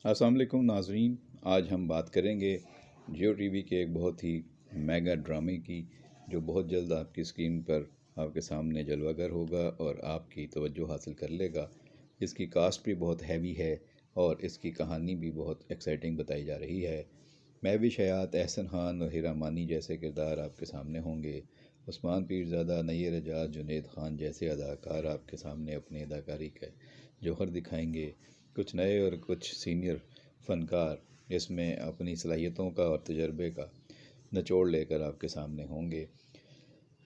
अस्सलाम वालेकुम नाज़रीन। आज हम बात करेंगे जियो टीवी के एक बहुत ही मेगा ड्रामे की, जो बहुत जल्द आपकी स्क्रीन पर आपके सामने जलवागर होगा और आपकी तवज्जो हासिल कर लेगा। इसकी कास्ट भी बहुत हैवी है और इसकी कहानी भी बहुत एक्साइटिंग बताई जा रही है। महविश हयात, एहसन खान और हीरा मानी जैसे किरदार आपके सामने होंगे। उस्मान पीरज़ादा, नय्यर एजाज, जुनैद खान जैसे अदाकार आपके सामने अपनी अदाकारी का जौहर दिखाएंगे। कुछ नए और कुछ सीनियर फ़नकार इसमें अपनी सलाहियतों का और तजर्बे का निचोड़ लेकर आपके सामने होंगे।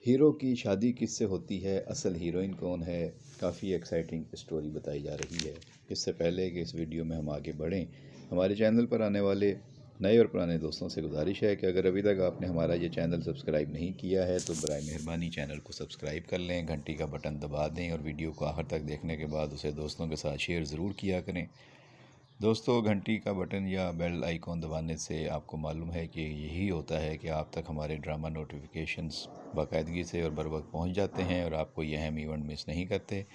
हीरो की शादी किससे होती है, असल हीरोइन कौन है, काफ़ी एक्साइटिंग स्टोरी बताई जा रही है। इससे पहले कि इस वीडियो में हम आगे बढ़ें, हमारे चैनल पर आने वाले नए और पुराने दोस्तों से गुजारिश है कि अगर अभी तक आपने हमारा ये चैनल सब्सक्राइब नहीं किया है तो बराए मेहरबानी चैनल को सब्सक्राइब कर लें, घंटी का बटन दबा दें और वीडियो को आखिर तक देखने के बाद उसे दोस्तों के साथ शेयर ज़रूर किया करें। दोस्तों, घंटी का बटन या बेल आइकॉन दबाने से आपको मालूम है कि यही होता है कि आप तक हमारे ड्रामा नोटिफिकेशंस बाकायदगी से और बर वक्त पहुँच जाते हैं और आपको ये अहम इवेंट मिस नहीं करते।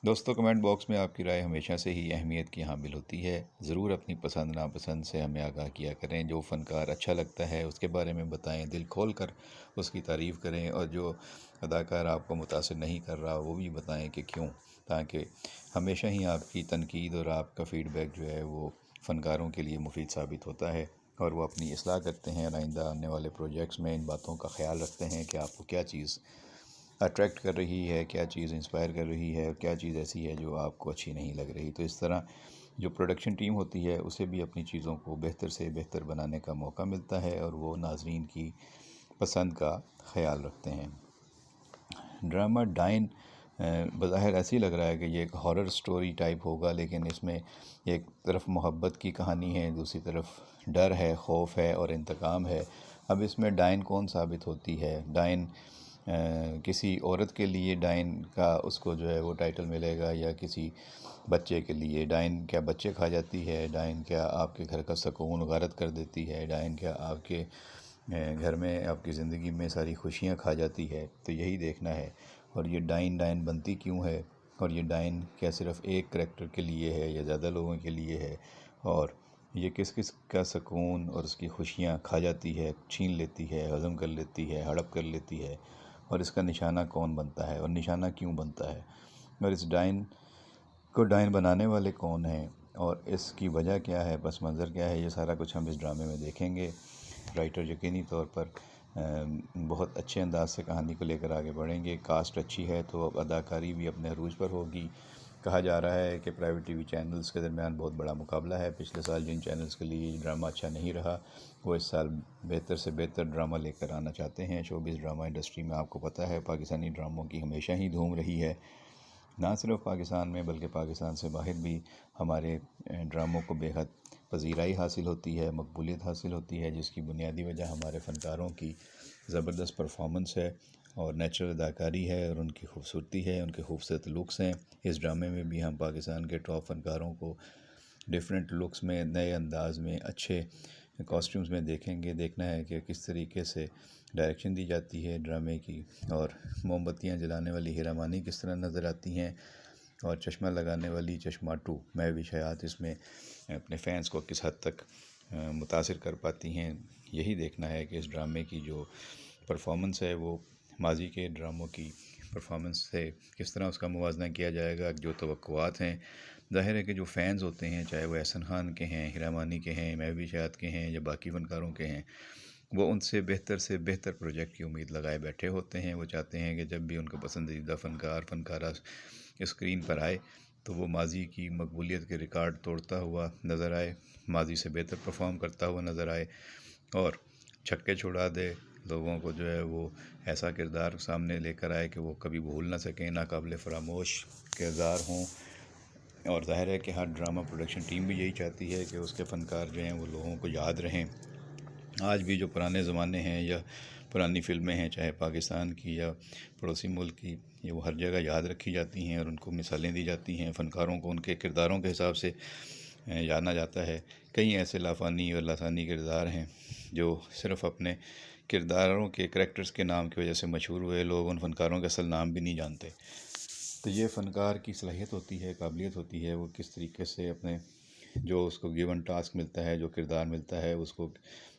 दोस्तों, कमेंट बॉक्स में आपकी राय हमेशा से ही अहमियत की हामिल होती है। ज़रूर अपनी पसंद नापसंद से हमें आगाह किया करें। जो फ़नकार अच्छा लगता है उसके बारे में बताएं, दिल खोल कर उसकी तारीफ़ करें, और जो अदाकार आपको मुतासिर नहीं कर रहा वो भी बताएं कि क्यों, ताकि हमेशा ही आपकी तनकीद और आपका फ़ीडबैक जो है वो फ़नकारों के लिए मुफीद साबित होता है और वो अपनी इस्लाह करते हैं। आइंदा आने वाले प्रोजेक्ट्स में इन बातों का ख्याल रखते हैं कि आपको क्या चीज़ अट्रैक्ट कर रही है, क्या चीज़ इंस्पायर कर रही है, क्या चीज़ ऐसी है जो आपको अच्छी नहीं लग रही। तो इस तरह जो प्रोडक्शन टीम होती है उसे भी अपनी चीज़ों को बेहतर से बेहतर बनाने का मौका मिलता है और वो नाजरीन की पसंद का ख्याल रखते हैं। ड्रामा डाइन बज़ाहिर ऐसे ही लग रहा है कि ये एक हॉरर स्टोरी टाइप होगा, लेकिन इसमें एक तरफ मोहब्बत की कहानी है, दूसरी तरफ डर है, खौफ है और इंतकाम है। अब इसमें डाइन कौन साबित होती है? डाइन किसी औरत के लिए डाइन का उसको जो है वो टाइटल मिलेगा, या किसी बच्चे के लिए? डाइन क्या बच्चे खा जाती है? डाइन क्या आपके घर का सुकून गारत कर देती है? डाइन क्या आपके घर में आपकी ज़िंदगी में सारी खुशियाँ खा जाती है? तो यही देखना है। और ये डाइन डाइन बनती क्यों है, और ये डाइन क्या सिर्फ़ एक करैक्टर के लिए है या ज़्यादा लोगों के लिए है, और ये किस किस का सुकून और उसकी खुशियाँ खा जाती है, छीन लेती है, हज़म कर लेती है, हड़प कर लेती है, और इसका निशाना कौन बनता है और निशाना क्यों बनता है, और इस डाइन को डाइन बनाने वाले कौन हैं और इसकी वजह क्या है, पस मंज़र क्या है, ये सारा कुछ हम इस ड्रामे में देखेंगे। राइटर यकीनी तौर पर बहुत अच्छे अंदाज से कहानी को लेकर आगे बढ़ेंगे। कास्ट अच्छी है तो अब अदाकारी भी अपने अरूज पर होगी। कहा जा रहा है कि प्राइवेट टीवी चैनल्स के दरमियान बहुत बड़ा मुकाबला है। पिछले साल जिन चैनल्स के लिए ड्रामा अच्छा नहीं रहा, वो इस साल बेहतर से बेहतर ड्रामा लेकर आना चाहते हैं। शोबिज़ ड्रामा इंडस्ट्री में आपको पता है पाकिस्तानी ड्रामों की हमेशा ही धूम रही है। ना सिर्फ पाकिस्तान में बल्कि पाकिस्तान से बाहर भी हमारे ड्रामों को बेहद पजीराई हासिल होती है, मकबूलियत हासिल होती है, जिसकी बुनियादी वजह हमारे फ़नकारों की ज़बरदस्त परफॉर्मेंस है और नेचुरल अदाकारी है और उनकी खूबसूरती है, उनके खूबसूरत लुक्स हैं। इस ड्रामे में भी हम पाकिस्तान के टॉप फ़नकारों को डिफरेंट लुक्स में, नए अंदाज में, अच्छे कॉस्ट्यूम्स में देखेंगे। देखना है कि किस तरीके से डायरेक्शन दी जाती है ड्रामे की, और मोमबत्तियाँ जलाने वाली हीरा मानी किस तरह नज़र आती हैं, और चश्मा लगाने वाली चश्मा 2 महविश हयात इसमें अपने फ़ैन्स को किस हद तक मुतासिर कर पाती हैं। यही देखना है कि इस ड्रामे की जो परफॉर्मेंस है वो माजी के ड्रामों की परफॉर्मेंस से किस तरह उसका मुवाजना किया जाएगा। जो तवक्कुआत हैं, ज़ाहिर है कि जो फ़ैन्स होते हैं, चाहे वो एहसन खान के हैं, हीरा मानी के हैं, महविश हयात के हैं या बाकी फ़नकारों के हैं, वो उनसे बेहतर से बेहतर प्रोजेक्ट की उम्मीद लगाए बैठे होते हैं। वो चाहते हैं कि जब भी उनका पसंदीदा फ़नकारा स्क्रीन पर आए तो वो माजी की मकबूलियत के रिकॉर्ड तोड़ता हुआ नज़र आए, माजी से बेहतर परफॉर्म करता हुआ नज़र आए और छक्के छुड़ा दे, लोगों को जो है वो ऐसा किरदार सामने लेकर आए कि वो कभी भूल ना सकें, नाकाबिल फ़रामोश किरदार हों। और ज़ाहिर है कि हर ड्रामा प्रोडक्शन टीम भी यही चाहती है कि उसके फ़नकार जो हैं वो लोगों को याद रहें। आज भी जो पुराने ज़माने हैं या पुरानी फ़िल्में हैं, चाहे पाकिस्तान की या पड़ोसी मुल्क की, ये वो हर जगह याद रखी जाती हैं और उनको मिसालें दी जाती हैं। फ़नकारों को उनके किरदारों के हिसाब से जाना जाता है। कई ऐसे लाफ़ानी और लासानी किरदार हैं जो सिर्फ़ अपने किरदारों के करैक्टर्स के नाम की वजह से मशहूर हुए। लोग उन फ़नकारों के असल नाम भी नहीं जानते। तो ये फ़नकार की सलाहियत होती है, काबिलियत होती है, वो किस तरीके से अपने جو اس کو گیون ٹاسک ملتا ہے، جو کردار ملتا ہے،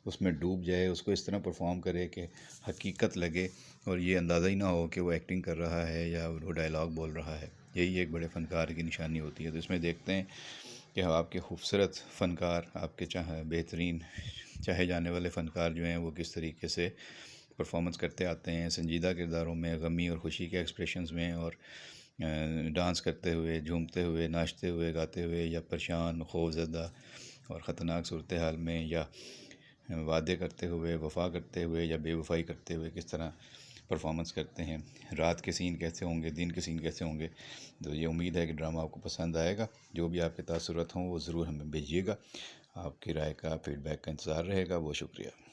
اس میں ڈوب جائے، اس کو اس طرح پرفارم کرے کہ حقیقت لگے اور یہ اندازہ ہی نہ ہو کہ وہ ایکٹنگ کر رہا ہے یا وہ ڈائلاگ بول رہا ہے۔ یہی ایک بڑے فنکار کی نشانی ہوتی ہے۔ تو اس میں دیکھتے ہیں کہ آپ کے خوبصورت فنکار، آپ کے بہترین چاہے جانے والے فنکار جو ہیں وہ کس طریقے سے پرفارمنس کرتے آتے ہیں، سنجیدہ کرداروں میں، غمی اور خوشی کے ایکسپریشنز میں، اور ڈانس کرتے ہوئے، جھومتے ہوئے، ناچتے ہوئے، گاتے ہوئے، یا پریشان، خوف زدہ اور خطرناک صورتحال میں، یا وعدے کرتے ہوئے، وفا کرتے ہوئے، یا بے وفائی کرتے ہوئے کس طرح پرفارمنس کرتے ہیں، رات کے سین کیسے ہوں گے، دن کے سین کیسے ہوں گے۔ تو یہ امید ہے کہ ڈرامہ آپ کو پسند آئے گا۔ جو بھی آپ کے تاثرات ہوں وہ ضرور ہمیں بھیجیے گا۔ آپ کی رائے کا، فیڈ بیک کا انتظار رہے گا۔ بہت شکریہ۔